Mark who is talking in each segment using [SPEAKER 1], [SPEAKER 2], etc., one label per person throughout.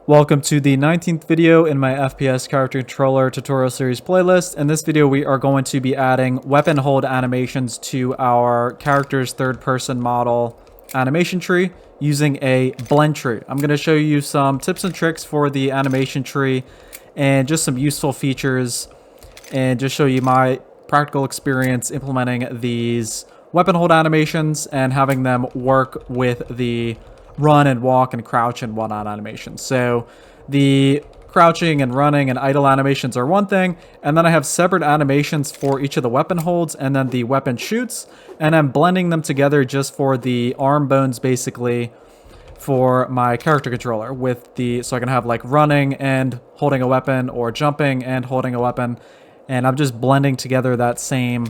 [SPEAKER 1] Welcome to the 19th video in my FPS character controller tutorial series playlist. In this video, we are going to be adding weapon hold animations to our character's third-person model animation tree using a blend tree. I'm going to show you some tips and tricks for the animation tree and just some useful features and just show you my practical experience implementing these weapon hold animations and having them work with the run and walk and crouch and whatnot animations. So the crouching and running and idle animations are one thing, and then I have separate animations for each of the weapon holds and then the weapon shoots, and I'm blending them together just for the arm bones basically for my character controller with the, so I can have like running and holding a weapon or jumping and holding a weapon, and I'm just blending together that same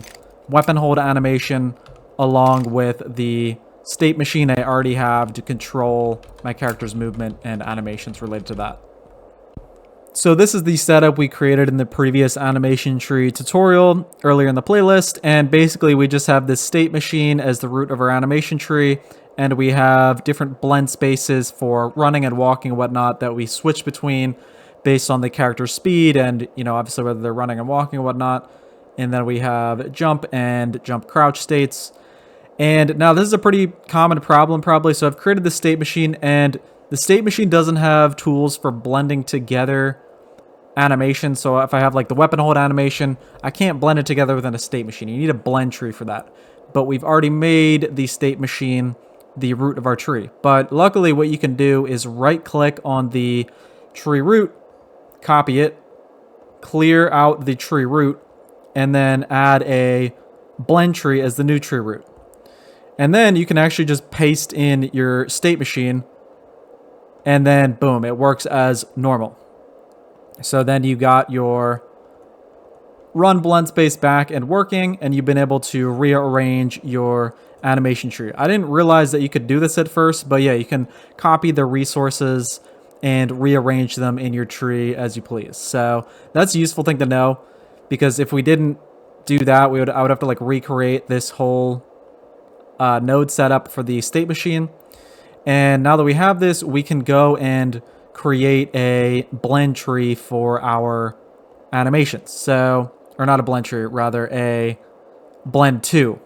[SPEAKER 1] weapon hold animation along with the state machine I already have to control my character's movement and animations related to that. So this is the setup we created in the previous animation tree tutorial earlier in the playlist, and basically we just have this state machine as the root of our animation tree, and we have different blend spaces for running and walking and whatnot that we switch between based on the character's speed and, you know, obviously whether they're running and walking and whatnot. And then we have jump and jump crouch states. And now this is a pretty common problem probably. So I've created the state machine, and the state machine doesn't have tools for blending together animation. So if I have like the weapon hold animation, I can't blend it together within a state machine. You need a blend tree for that. But we've already made the state machine the root of our tree. But luckily what you can do is right click on the tree root, copy it, clear out the tree root, and then add a blend tree as the new tree root. And then you can actually just paste in your state machine, and then boom, it works as normal. So then you got your run blend space back and working, and you've been able to rearrange your animation tree. I didn't realize that you could do this at first, but yeah, you can copy the resources and rearrange them in your tree as you please. So that's a useful thing to know, because if we didn't do that, I would have to like recreate this whole node setup for the state machine. And now that we have this, we can go and create a blend tree for our animations. So, or not a blend tree, rather a blend 2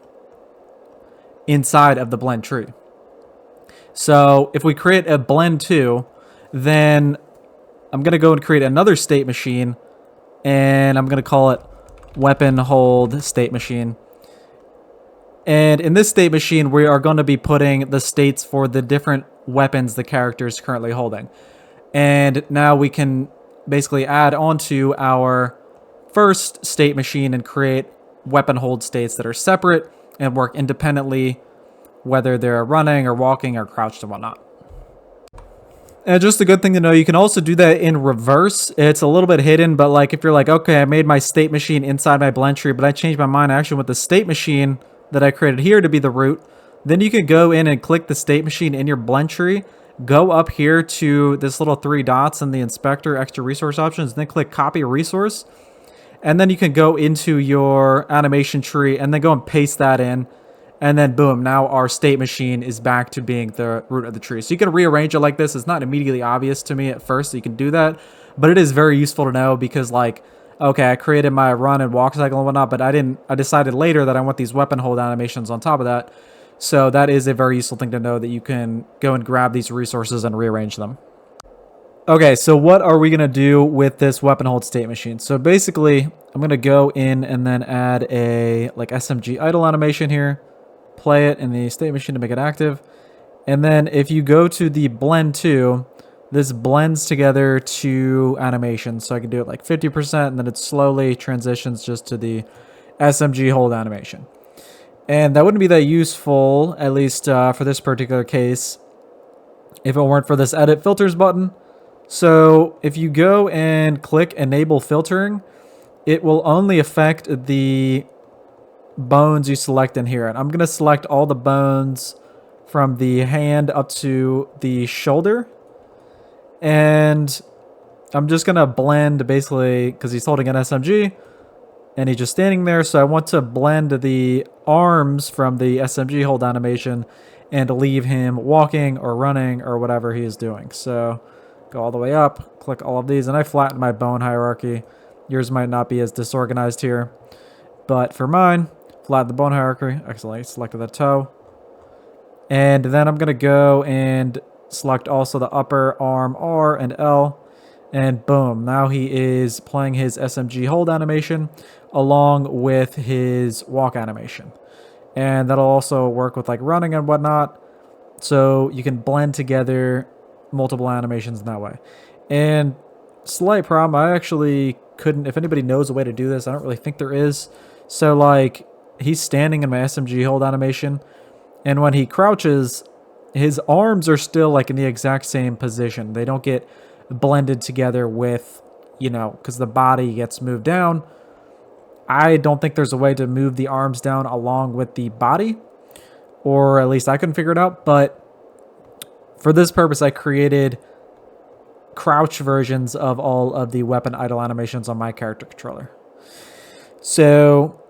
[SPEAKER 1] inside of the blend tree. So if we create a blend 2, then I'm going to go and create another state machine, and I'm going to call it weapon hold state machine. And in this state machine, we are going to be putting the states for the different weapons the character is currently holding. And now we can basically add onto our first state machine and create weapon hold states that are separate and work independently, whether they're running or walking or crouched and whatnot. And just a good thing to know, you can also do that in reverse. It's a little bit hidden, but like if you're like, okay, I made my state machine inside my blend tree, but I changed my mind actually with the state machine that I created here to be the root, then you can go in and click the state machine in your blend tree, go up here to this little 3 dots in the inspector extra resource options, then click copy resource, and then you can go into your animation tree and then go and paste that in, and then boom, now our state machine is back to being the root of the tree. So you can rearrange it like this. It's not immediately obvious to me at first, so you can do that, but it is very useful to know, because like, okay, I created my run and walk cycle and whatnot, but I decided later that I want these weapon hold animations on top of that. So that is a very useful thing to know, that you can go and grab these resources and rearrange them. Okay, so what are we going to do with this weapon hold state machine? So basically, I'm going to go in and then add a like SMG idle animation here, play it in the state machine to make it active. And then if you go to the blend 2, this blends together to animation. So I can do it like 50%, and then it slowly transitions just to the SMG hold animation. And that wouldn't be that useful, at least for this particular case, if it weren't for this edit filters button. So if you go and click enable filtering, it will only affect the bones you select in here. And I'm going to select all the bones from the hand up to the shoulder. And I'm just going to blend basically, because he's holding an SMG and he's just standing there. So I want to blend the arms from the SMG hold animation and leave him walking or running or whatever he is doing. So Go all the way up, click all of these, and I flatten my bone hierarchy. Yours might not be as disorganized here, but for mine, flatten the bone hierarchy. Excellent, selected the toe. And then I'm gonna go and select also the upper arm R and L, and boom, now he is playing his SMG hold animation along with his walk animation. And that'll also work with like running and whatnot, so you can blend together multiple animations in that way. And slight problem, I actually couldn't, if anybody knows a way to do this, I don't really think there is. So like, he's standing in my SMG hold animation, and when he crouches, his arms are still like in the exact same position. They don't get blended together with, you know, because the body gets moved down. I don't think there's a way to move the arms down along with the body, or at least I couldn't figure it out. But for this purpose, I created crouch versions of all of the weapon idle animations on my character controller. So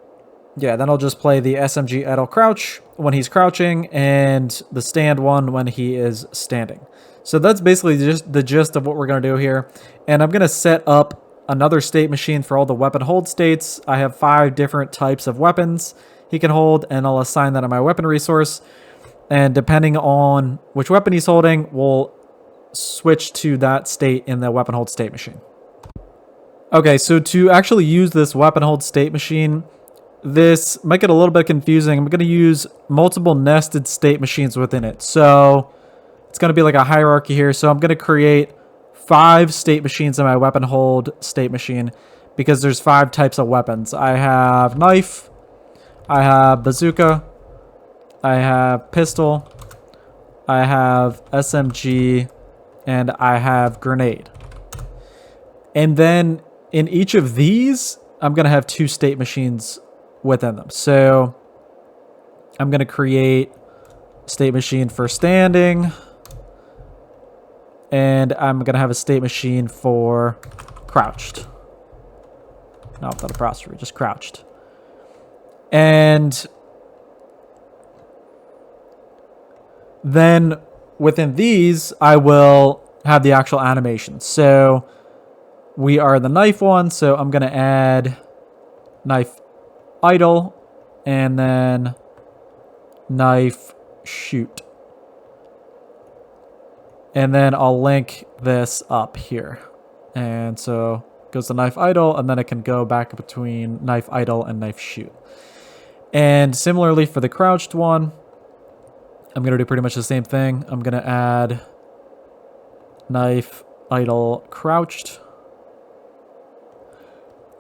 [SPEAKER 1] yeah, then I'll just play the SMG idle crouch when he's crouching and the stand one when he is standing. So that's basically just the gist of what we're going to do here. And I'm going to set up another state machine for all the weapon hold states. I have 5 different types of weapons he can hold, and I'll assign that on my weapon resource. And depending on which weapon he's holding, we'll switch to that state in the weapon hold state machine. Okay, so to actually use this weapon hold state machine, this might get a little bit confusing. I'm going to use multiple nested state machines within it. So it's going to be like a hierarchy here. So I'm going to create 5 state machines in my weapon hold state machine because there's 5 types of weapons. I have knife, I have bazooka, I have pistol, I have SMG, and I have grenade. And then in each of these, I'm going to have 2 state machines within them. So I'm going to create a state machine for standing, and I'm going to have a state machine for crouched. No, without a apostrophe, just crouched. And then within these, I will have the actual animation. So we are the knife one, so I'm going to add knife idle and then knife shoot. And then I'll link this up here. And so it goes to knife idle, and then it can go back between knife idle and knife shoot. And similarly for the crouched one, I'm going to do pretty much the same thing. I'm going to add knife idle crouched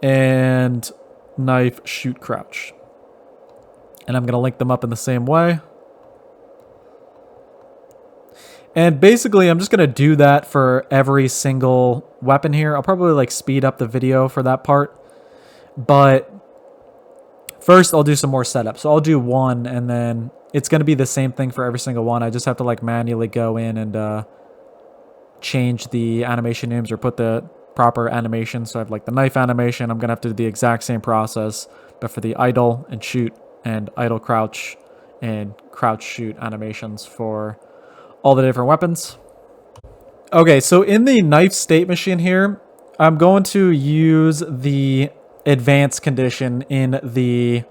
[SPEAKER 1] and knife shoot crouch. And I'm going to link them up in the same way. And basically, I'm just going to do that for every single weapon here. I'll probably like speed up the video for that part. But first, I'll do some more setup. So I'll do one, and then it's going to be the same thing for every single one. I just have to like manually go in and change the animation names or put the proper animation. So I have like the knife animation. I'm going to have to do the exact same process, but for the idle and shoot and idle crouch and crouch shoot animations for all the different weapons. Okay, so in the knife state machine here, I'm going to use the advanced condition in the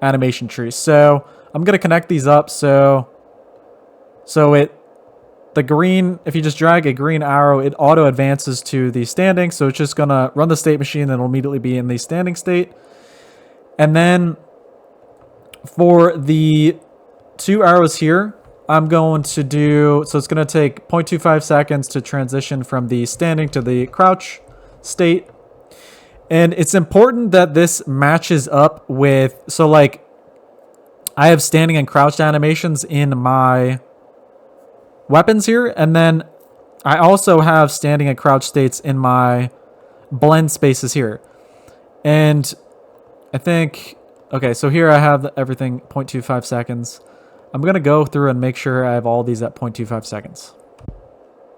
[SPEAKER 1] animation tree. So I'm going to connect these up. So the green, if you just drag a green arrow, it auto advances to the standing. So it's just going to run the state machine, and it'll immediately be in the standing state. And then for the 2 arrows here, I'm going to do, so it's going to take 0.25 seconds to transition from the standing to the crouch state. And it's important that this matches up with, so like I have standing and crouched animations in my weapons here. And then I also have standing and crouch states in my blend spaces here. And I think, okay, so here I have everything 0.25 seconds. I'm going to go through and make sure I have all these at 0.25 seconds.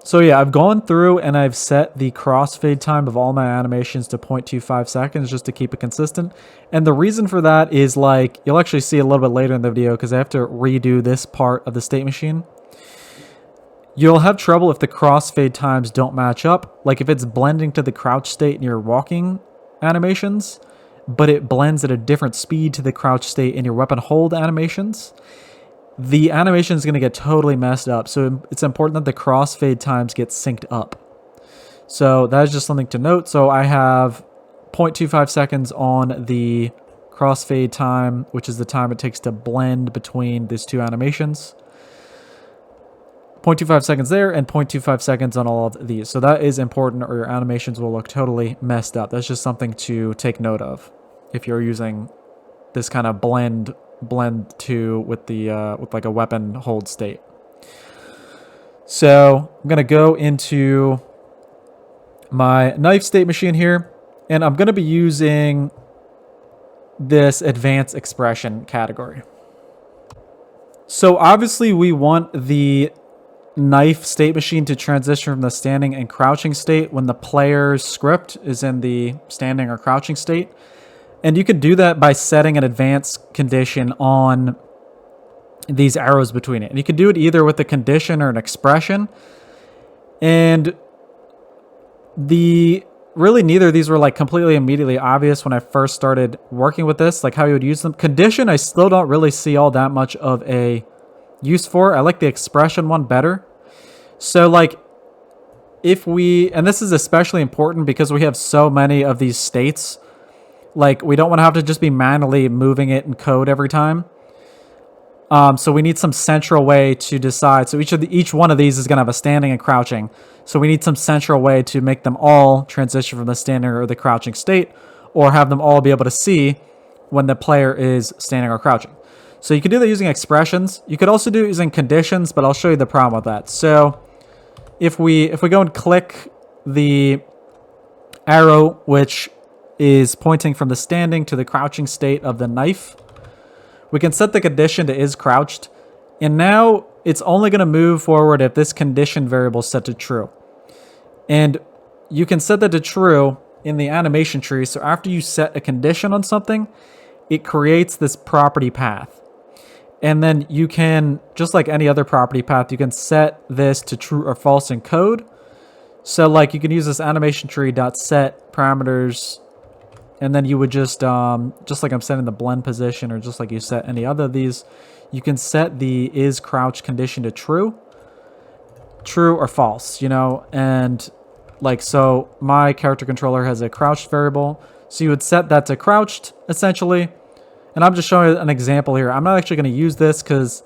[SPEAKER 1] So yeah, I've gone through and I've set the crossfade time of all my animations to 0.25 seconds just to keep it consistent. And the reason for that is like, you'll actually see a little bit later in the video because I have to redo this part of the state machine. You'll have trouble if the crossfade times don't match up. Like if it's blending to the crouch state in your walking animations, but it blends at a different speed to the crouch state in your weapon hold animations, the animation is going to get totally messed up. So it's important that the crossfade times get synced up. So that is just something to note. So I have 0.25 seconds on the crossfade time, which is the time it takes to blend between these two animations. 0.25 seconds there and 0.25 seconds on all of these. So that is important, or your animations will look totally messed up. That's just something to take note of if you're using this kind of blend to with the with like a weapon hold state. So I'm gonna go into my knife state machine here, and I'm gonna be using this advanced expression category. So obviously we want the knife state machine to transition from the standing and crouching state when the player's script is in the standing or crouching state. And you can do that by setting an advanced condition on these arrows between it. And you can do it either with a condition or an expression. And really neither of these were like completely immediately obvious when I first started working with this, like how you would use them. Condition, I still don't really see all that much of a use for. I like the expression one better. So like if we, and this is especially important because we have so many of these states, like we don't want to have to just be manually moving it in code every time. So we need some central way to decide. So each one of these is going to have a standing and crouching. So we need some central way to make them all transition from the standing or the crouching state, or have them all be able to see when the player is standing or crouching. So you can do that using expressions. You could also do it using conditions, but I'll show you the problem with that. So if we go and click the arrow, which is pointing from the standing to the crouching state of the knife, we can set the condition to is crouched. And now it's only going to move forward if this condition variable is set to true. And you can set that to true in the animation tree. So after you set a condition on something, it creates this property path. And then you can, just like any other property path, you can set this to true or false in code. So like you can use this AnimationTree.set parameters, and then you would just like I'm setting the blend position, or just like you set any other of these, you can set the is crouch condition to true or false, you know. And like, so my character controller has a crouched variable, so you would set that to crouched essentially. And I'm just showing an example here. I'm not actually going to use this because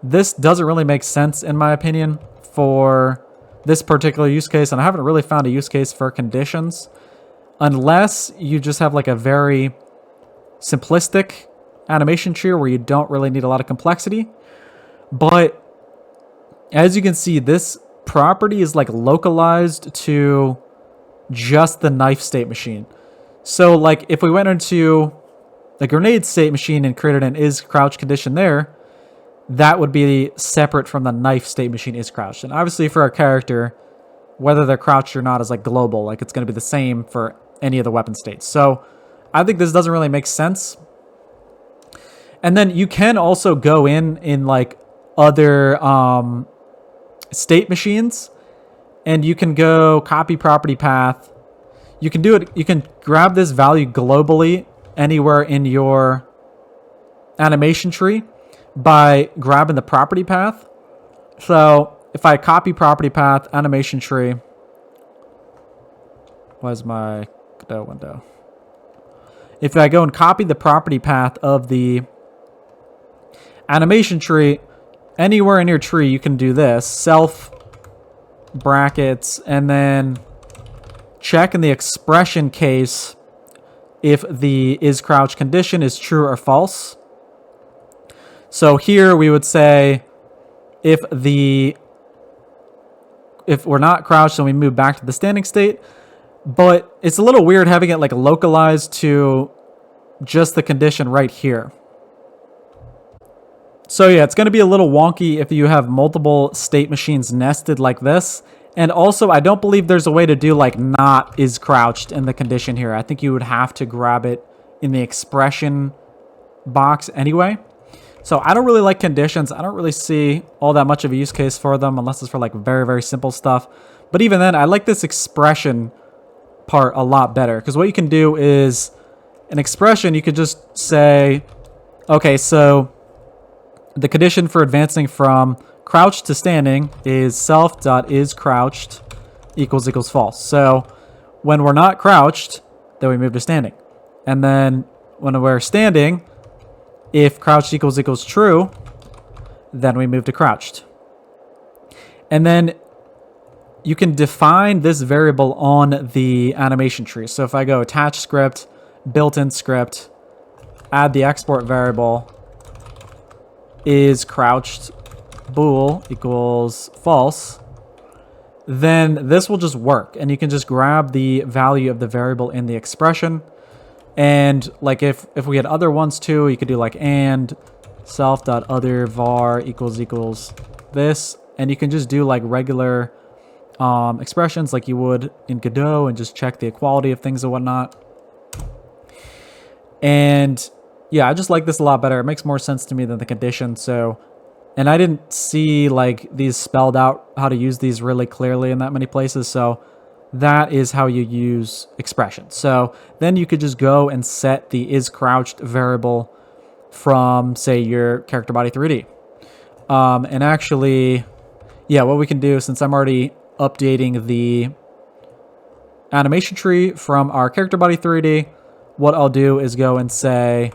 [SPEAKER 1] this doesn't really make sense in my opinion for this particular use case, and I haven't really found a use case for conditions unless you just have like a very simplistic animation tree where you don't really need a lot of complexity. But as you can see, this property is like localized to just the knife state machine. So like if we went into the grenade state machine and created an is crouch condition there, that would be separate from the knife state machine is crouched. And obviously for our character, whether they're crouched or not is like global. Like it's going to be the same for any of the weapon states. So I think this doesn't really make sense. And then you can also go in like other state machines, and you can go copy property path. You can do it. You can grab this value globally anywhere in your animation tree by grabbing the property path. So if I copy property path, animation tree, where's my Godot window? If I go and copy the property path of the animation tree, anywhere in your tree, you can do this, self brackets, and then check in the expression case if the is crouch condition is true or false. So here we would say if we're not crouched, then we move back to the standing state. But it's a little weird having it like localized to just the condition right here. So yeah, it's going to be a little wonky if you have multiple state machines nested like this. And also, I don't believe there's a way to do like not is crouched in the condition here. I think you would have to grab it in the expression box anyway. So I don't really like conditions. I don't really see all that much of a use case for them unless it's for like very, very simple stuff. But even then, I like this expression part a lot better, because what you can do is an expression, you could just say, okay, so the condition for advancing from crouched to standing is self.isCrouched equals false. So when we're not crouched, then we move to standing. And then when we're standing, if crouched equals true, then we move to crouched. And then you can define this variable on the animation tree. So if I go attach script, built-in script, add the export variable, is crouched bool equals false, then this will just work. And you can just grab the value of the variable in the expression. And like if we had other ones too, you could do like and self.other var equals this. And you can just do like regular expressions like you would in Godot and just check the equality of things and whatnot. And yeah, I just like this a lot better. It makes more sense to me than the condition. So, and I didn't see like these spelled out how to use these really clearly in that many places. So that is how you use expressions. So then you could just go and set the isCrouched variable from, say, your character body 3D. And actually, yeah, what we can do, since I'm already updating the animation tree from our character body 3D, what I'll do is go and say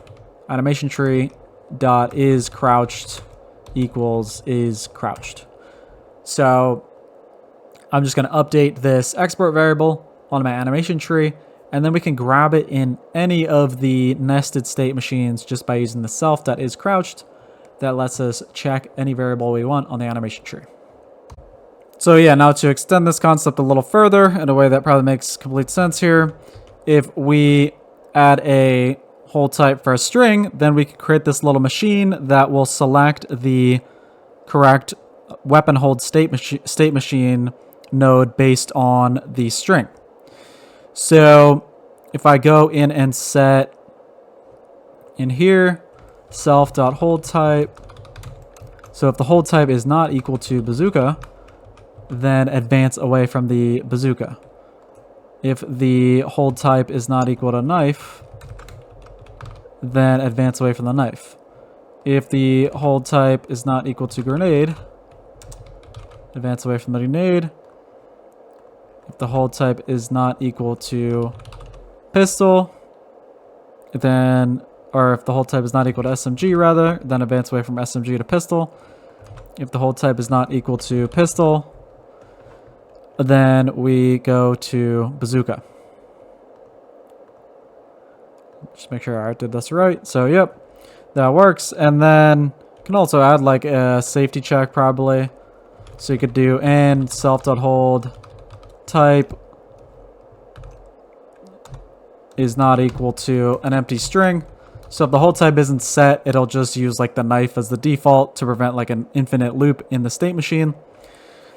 [SPEAKER 1] AnimationTree dot isCrouched equals isCrouched. So I'm just going to update this export variable on my animation tree, and then we can grab it in any of the nested state machines just by using the self.isCrouched. That lets us check any variable we want on the animation tree. So yeah, now to extend this concept a little further in a way that probably makes complete sense here, if we add a hold type for a string, then we can create this little machine that will select the correct weapon hold state machine node based on the string. So if I go in and set in here self.hold type, so if the hold type is not equal to bazooka, then advance away from the bazooka. If the hold type is not equal to knife, then advance away from the knife. If the hold type is not equal to grenade, advance away from the grenade. If the hold type is not equal to pistol, then, or if the hold type is not equal to SMG rather, then advance away from SMG to pistol. If the hold type is not equal to pistol, then we go to bazooka. Just make sure I did this right. So yep, that works. And then you can also add like a safety check probably. So you could do and self.hold type is not equal to an empty string. So if the hold type isn't set, it'll just use like the knife as the default to prevent like an infinite loop in the state machine.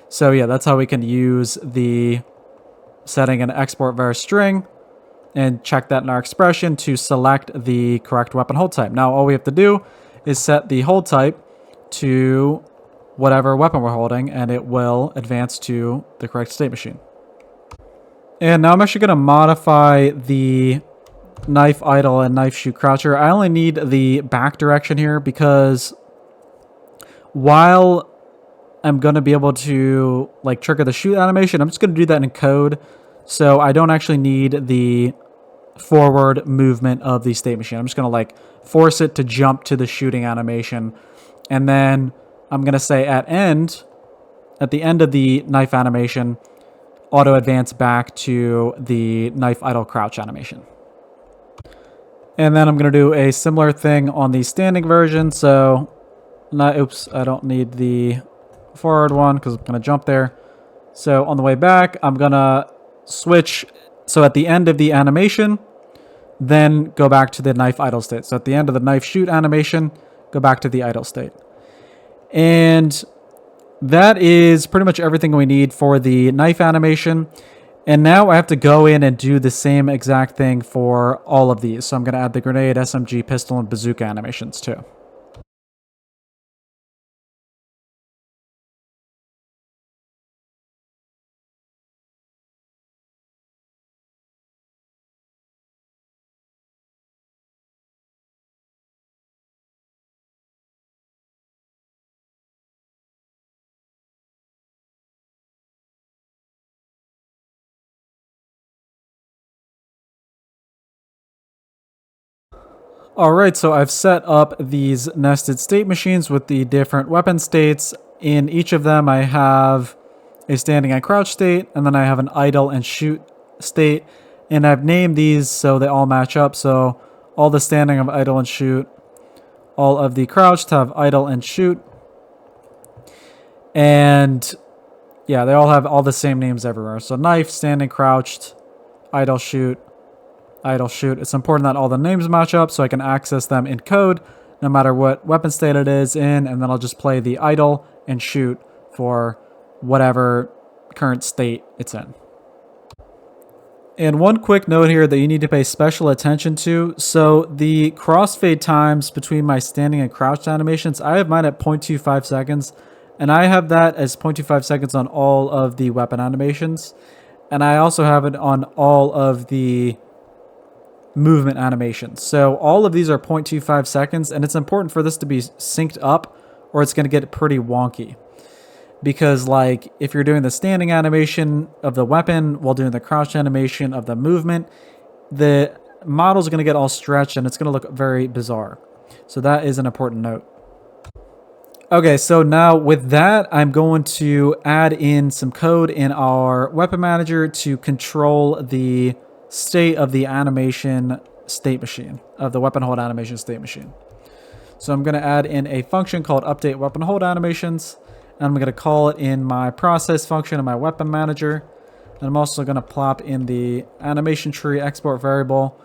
[SPEAKER 1] So yeah, that's how we can use the setting an export var string and check that in our expression to select the correct weapon hold type. Now all we have to do is set the hold type to whatever weapon we're holding, and it will advance to the correct state machine. And now I'm actually going to modify the knife idle and knife shoot croucher. I only need the back direction here because while I'm going to be able to like trigger the shoot animation, I'm just going to do that in code. So I don't actually need the forward movement of the state machine. I'm just going to like force it to jump to the shooting animation. And then I'm going to say at the end of the knife animation, auto advance back to the knife idle crouch animation. And then I'm going to do a similar thing on the standing version. So, oops, I don't need the forward one because I'm going to jump there. So on the way back, I'm going to switch. So at the end of the animation, then go back to the knife idle state. So at the end of the knife shoot animation, go back to the idle state. And that is pretty much everything we need for the knife animation. And now I have to go in and do the same exact thing for all of these. So I'm going to add the grenade, SMG, pistol, and bazooka animations too. All right, so I've set up these nested state machines with the different weapon states. In each of them, I have a standing and crouch state, and then I have an idle and shoot state. And I've named these so they all match up. So all the standing have idle and shoot. All of the crouched have idle and shoot. And yeah, they all have all the same names everywhere. So knife, standing, crouched, idle, shoot, idle, shoot. It's important that all the names match up so I can access them in code no matter what weapon state it is in, and then I'll just play the idle and shoot for whatever current state it's in. And one quick note here that you need to pay special attention to. So the crossfade times between my standing and crouched animations, I have mine at 0.25 seconds. And I have that as 0.25 seconds on all of the weapon animations. And I also have it on all of the movement animations. So all of these are 0.25 seconds. And it's important for this to be synced up or it's going to get pretty wonky. Because like if you're doing the standing animation of the weapon while doing the crouch animation of the movement, the model's going to get all stretched and it's going to look very bizarre. So that is an important note. Okay, so now with that, I'm going to add in some code in our weapon manager to control the state of the animation state machine, of the weapon hold animation state machine. So I'm going to add in a function called update weapon hold animations. And I'm going to call it in my process function in my weapon manager. And I'm also going to plop in the AnimationTree export variable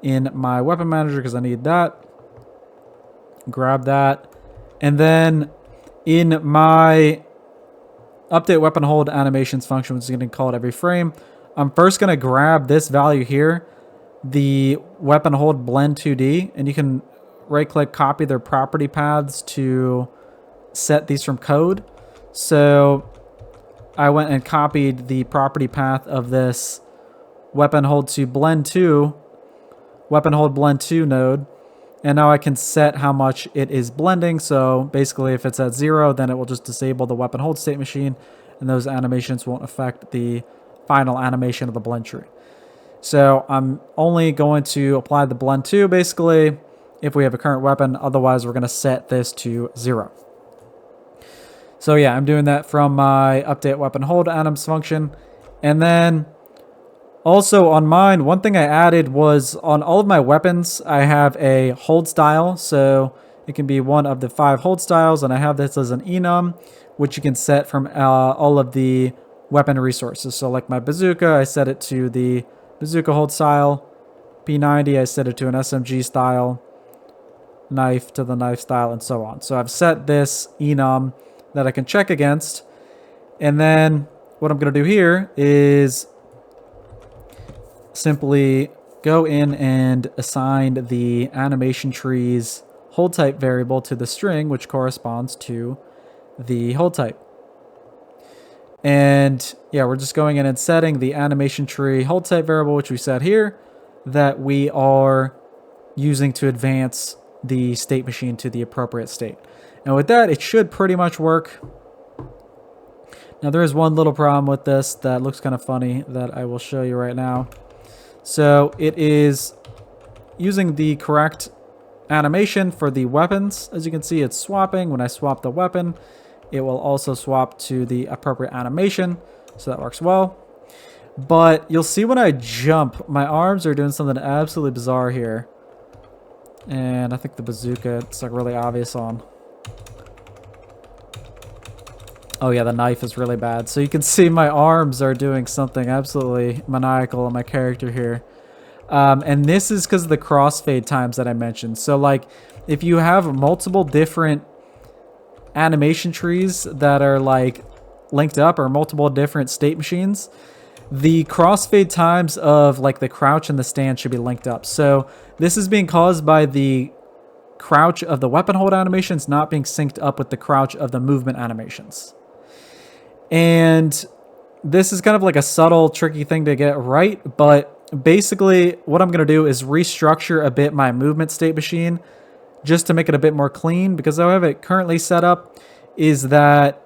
[SPEAKER 1] in my weapon manager because I need that. Grab that. And then in my update weapon hold animations function, which is going to call it every frame, I'm first going to grab this value here, the weapon hold blend 2D, and you can right click copy their property paths to set these from code. So I went and copied the property path of this weapon hold to blend 2, weapon hold blend 2 node. And now I can set how much it is blending. So basically if it's at 0, then it will just disable the weapon hold state machine and those animations won't affect the final animation of the blend tree. So I'm only going to apply the blend 2 basically if we have a current weapon. Otherwise we're going to set this to 0. So yeah, I'm doing that from my update weapon hold anims function. And then also on mine, one thing I added was on all of my weapons, I have a hold style. So it can be one of the 5 hold styles. And I have this as an enum, which you can set from all of the weapon resources. So like my bazooka, I set it to the bazooka hold style. P90, I set it to an SMG style. Knife to the knife style, and so on. So I've set this enum that I can check against. And then what I'm going to do here is simply go in and assign the animation tree's hold type variable to the string, which corresponds to the hold type. And yeah, we're just going in and setting the animation tree hold type variable, which we set here, that we are using to advance the state machine to the appropriate state. And with that, it should pretty much work. Now there is one little problem with this that looks kind of funny that I will show you right now. So it is using the correct animation for the weapons. As you can see, it's swapping. When I swap the weapon, it will also swap to the appropriate animation. So that works well. But you'll see when I jump, my arms are doing something absolutely bizarre here. And I think the bazooka, it's like really obvious on. Oh yeah, the knife is really bad. So you can see my arms are doing something absolutely maniacal on my character here. And this is because of the crossfade times that I mentioned. So like if you have multiple different animation trees that are like linked up or multiple different state machines, the crossfade times of like the crouch and the stand should be linked up. So this is being caused by the crouch of the weapon hold animations not being synced up with the crouch of the movement animations. And this is kind of like a subtle, tricky thing to get right. But basically what I'm going to do is restructure a bit my movement state machine just to make it a bit more clean, because how I have it currently set up is that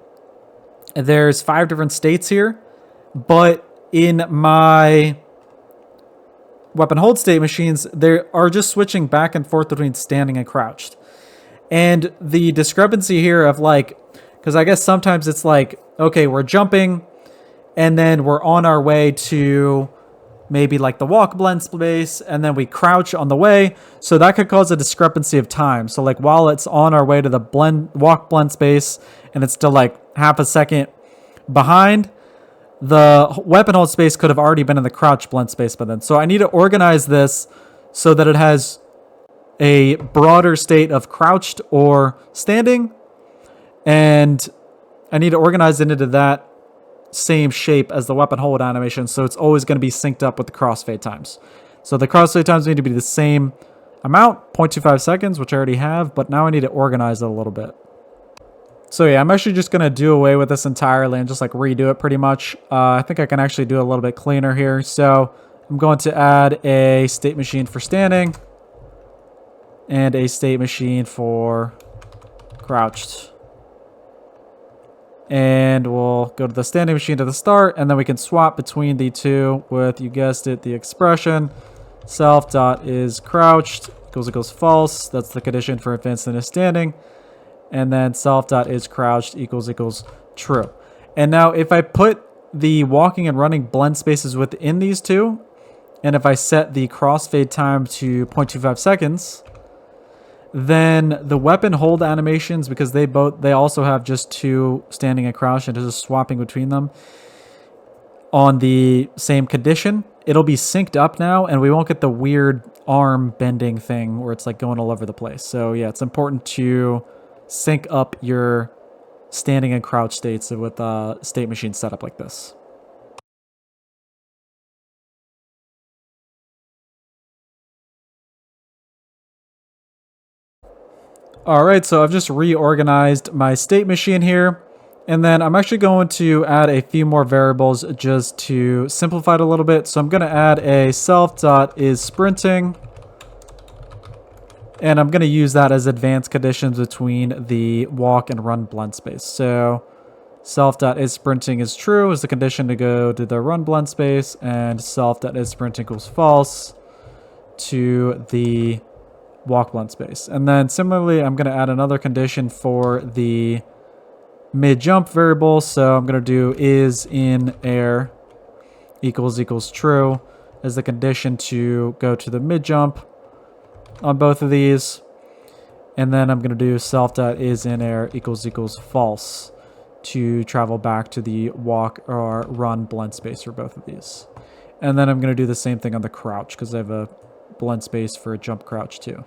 [SPEAKER 1] there's 5 different states here, but in my weapon hold state machines, they are just switching back and forth between standing and crouched. And the discrepancy here of like, because I guess sometimes it's like, okay, we're jumping and then we're on our way to maybe like the walk blend space, and then we crouch on the way. So that could cause a discrepancy of time. So like while it's on our way to the walk blend space and it's still like half a second behind, the weapon hold space could have already been in the crouch blend space by then. So I need to organize this so that it has a broader state of crouched or standing, and I need to organize it into that same shape as the weapon hold animation, so it's always going to be synced up with the crossfade times. So the crossfade times need to be the same amount, 0.25 seconds, which I already have, but now I need to organize it a little bit. So yeah, I'm actually just going to do away with this entirely and just like redo it pretty much. I think I can actually do it a little bit cleaner here. So I'm going to add a state machine for standing and a state machine for crouched. And we'll go to the standing machine to the start, and then we can swap between the two with, you guessed it, the expression self.isCrouched equals false. That's the condition for advanced into standing. And then self.isCrouched equals true. And now if I put the walking and running blend spaces within these two, and if I set the crossfade time to 0.25 seconds, then the weapon hold animations, because they also have just two standing and crouch and just swapping between them on the same condition, it'll be synced up now, and we won't get the weird arm bending thing where it's like going all over the place. So yeah, it's important to sync up your standing and crouch states with a state machine setup like this. Alright, so I've just reorganized my state machine here, and then I'm actually going to add a few more variables just to simplify it a little bit. So I'm going to add a self.isSprinting, and I'm going to use that as advanced conditions between the walk and run blend space. So self.isSprinting is true is the condition to go to the run blend space, and self.isSprinting equals false to the walk blend space. And then similarly, I'm going to add another condition for the mid jump variable. So I'm going to do is in air equals true as the condition to go to the mid jump on both of these. And then I'm going to do self.is in air equals false to travel back to the walk or run blend space for both of these. And then I'm going to do the same thing on the crouch because I have a blend space for a jump crouch too.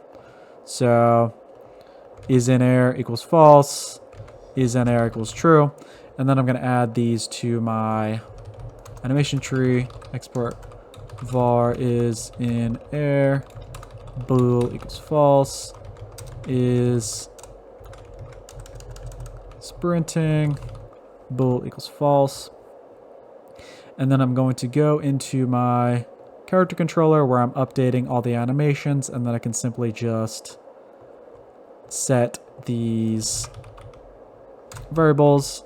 [SPEAKER 1] So is in air equals false, is in air equals true. And then I'm going to add these to my animation tree. Export var is in air, bool equals false, is sprinting, bool equals false. And then I'm going to go into my character controller where I'm updating all the animations, and then I can simply just set these variables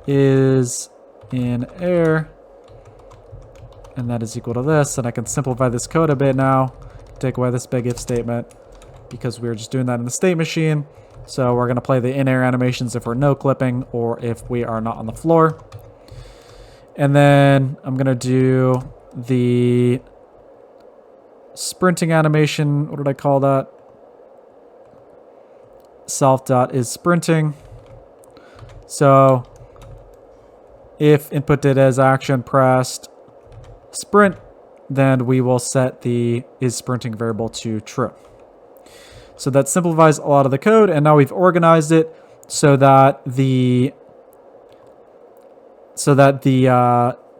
[SPEAKER 1] is in air, and that is equal to this. And I can simplify this code a bit now, take away this big if statement because we were just doing that in the state machine. So we're going to play the in-air animations if we're no clipping or if we are not on the floor. And then I'm going to do the sprinting animation. What did I call that? Self.isSprinting. So if input data as action pressed sprint, then we will set the isSprinting variable to true. So that simplifies a lot of the code, and now we've organized it so that the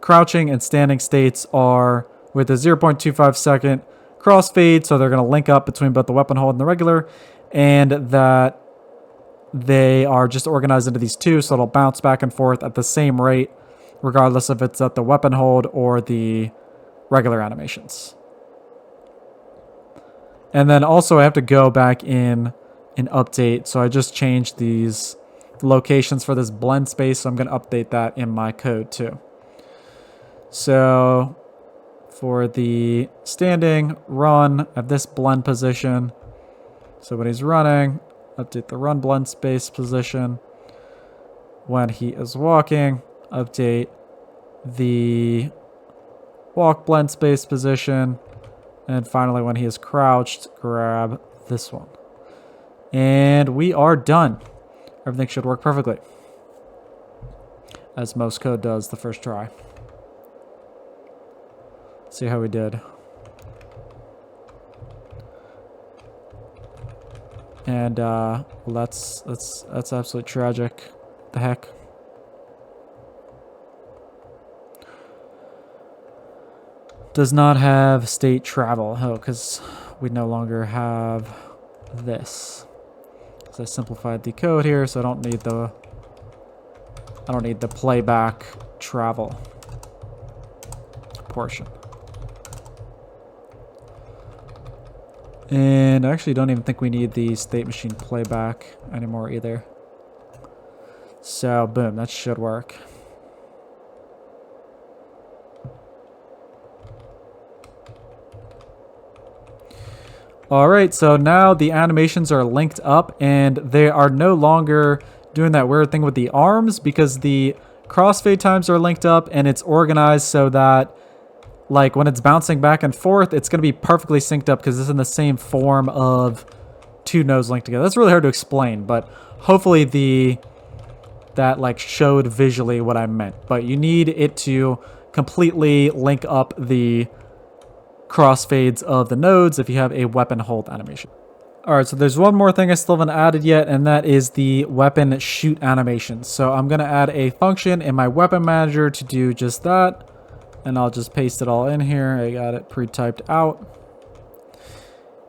[SPEAKER 1] crouching and standing states are with a 0.25 second crossfade, so they're going to link up between both the weapon hold and the regular, and that they are just organized into these two, so it'll bounce back and forth at the same rate, regardless if it's at the weapon hold or the regular animations. And then also I have to go back in and update, so I just changed these locations for this blend space, so I'm going to update that in my code too. So For the standing, run at this blend position. So when he's running, update the run blend space position. When he is walking, update the walk blend space position. And finally, when he is crouched, grab this one. And we are done. Everything should work perfectly, as most code does the first try. See how we did. And well, that's absolutely tragic. The heck. Does not have state travel. Oh, because we no longer have this. So I simplified the code here, so I don't need the playback travel portion. And I actually don't even think we need the state machine playback anymore either. So boom, that should work. Alright, so now the animations are linked up and they are no longer doing that weird thing with the arms because the crossfade times are linked up and it's organized so that like when it's bouncing back and forth, it's going to be perfectly synced up because it's in the same form of two nodes linked together. That's really hard to explain, but hopefully that like showed visually what I meant. But you need it to completely link up the crossfades of the nodes if you have a weapon hold animation. Alright, so there's one more thing I still haven't added yet, and that is the weapon shoot animation. So I'm going to add a function in my weapon manager to do just that. And I'll just paste it all in here. I got it pre-typed out.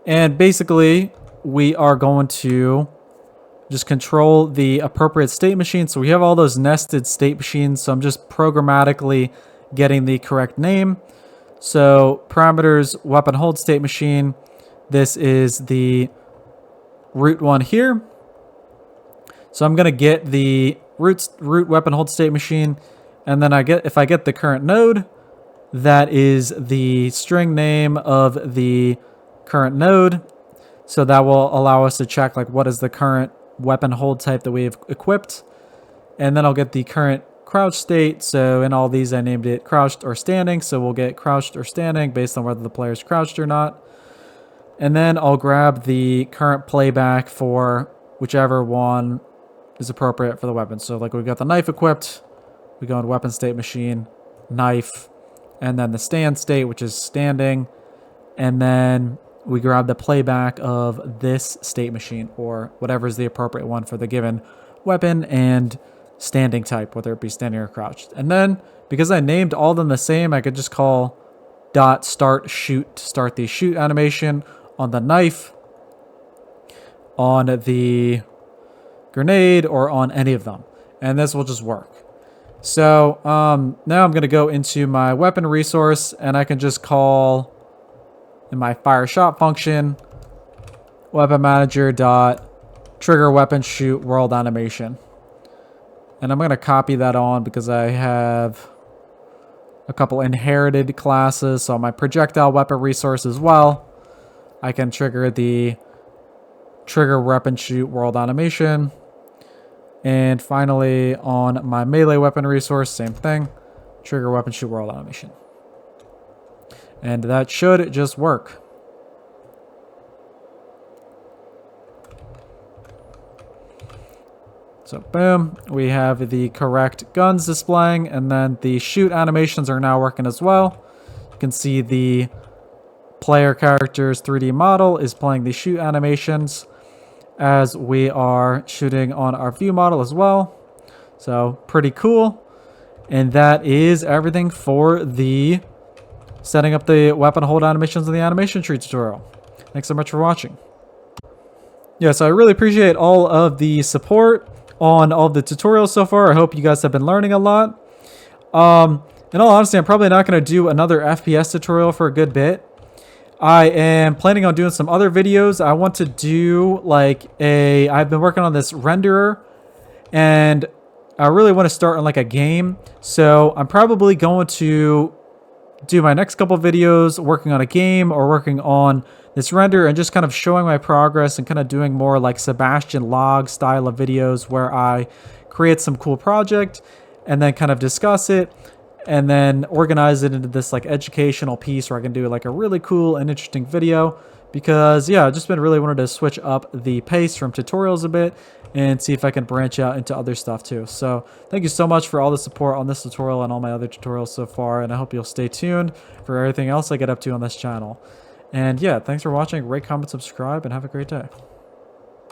[SPEAKER 1] And basically, we are going to just control the appropriate state machine. So we have all those nested state machines. So I'm just programmatically getting the correct name. So parameters, weapon hold state machine. This is the root one here. So I'm going to get the root weapon hold state machine. And then if I get the current node, that is the string name of the current node. So that will allow us to check like what is the current weapon hold type that we've equipped. And then I'll get the current crouch state. So in all these I named it crouched or standing. So we'll get crouched or standing based on whether the player is crouched or not. And then I'll grab the current playback for whichever one is appropriate for the weapon. So like we've got the knife equipped. We go into weapon state machine, knife, and then the stand state, which is standing. And then we grab the playback of this state machine or whatever is the appropriate one for the given weapon and standing type, whether it be standing or crouched. And then because I named all of them the same, I could just call dot start shoot to start the shoot animation on the knife, on the grenade, or on any of them. And this will just work. So now I'm going to go into my weapon resource and I can just call in my fire shot function weapon manager dot trigger weapon shoot world animation. And I'm going to copy that on because I have a couple inherited classes. So my projectile weapon resource as well, I can trigger the trigger weapon shoot world animation. And finally, on my melee weapon resource, same thing. Trigger weapon shoot world animation. And that should just work. So boom, we have the correct guns displaying, and then the shoot animations are now working as well. You can see the player character's 3D model is playing the shoot animations as we are shooting on our view model as well. So pretty cool. And that is everything for the setting up the weapon hold animations in the AnimationTree tutorial. Thanks so much for watching. Yeah, so I really appreciate all of the support on all of the tutorials so far. I hope you guys have been learning a lot. In all honesty, I'm probably not going to do another FPS tutorial for a good bit. I am planning on doing some other videos. I want to do I've been working on this renderer and I really want to start on like a game. So I'm probably going to do my next couple videos working on a game or working on this render and just kind of showing my progress and kind of doing more like Sebastian log style of videos where I create some cool project and then kind of discuss it and then organize it into this like educational piece where I can do like a really cool and interesting video. Because yeah, I've just been really wanted to switch up the pace from tutorials a bit and see if I can branch out into other stuff too. So thank you so much for all the support on this tutorial and all my other tutorials so far, and I hope you'll stay tuned for everything else I get up to on this channel. And yeah, thanks for watching. Rate, comment, subscribe, and have a great day.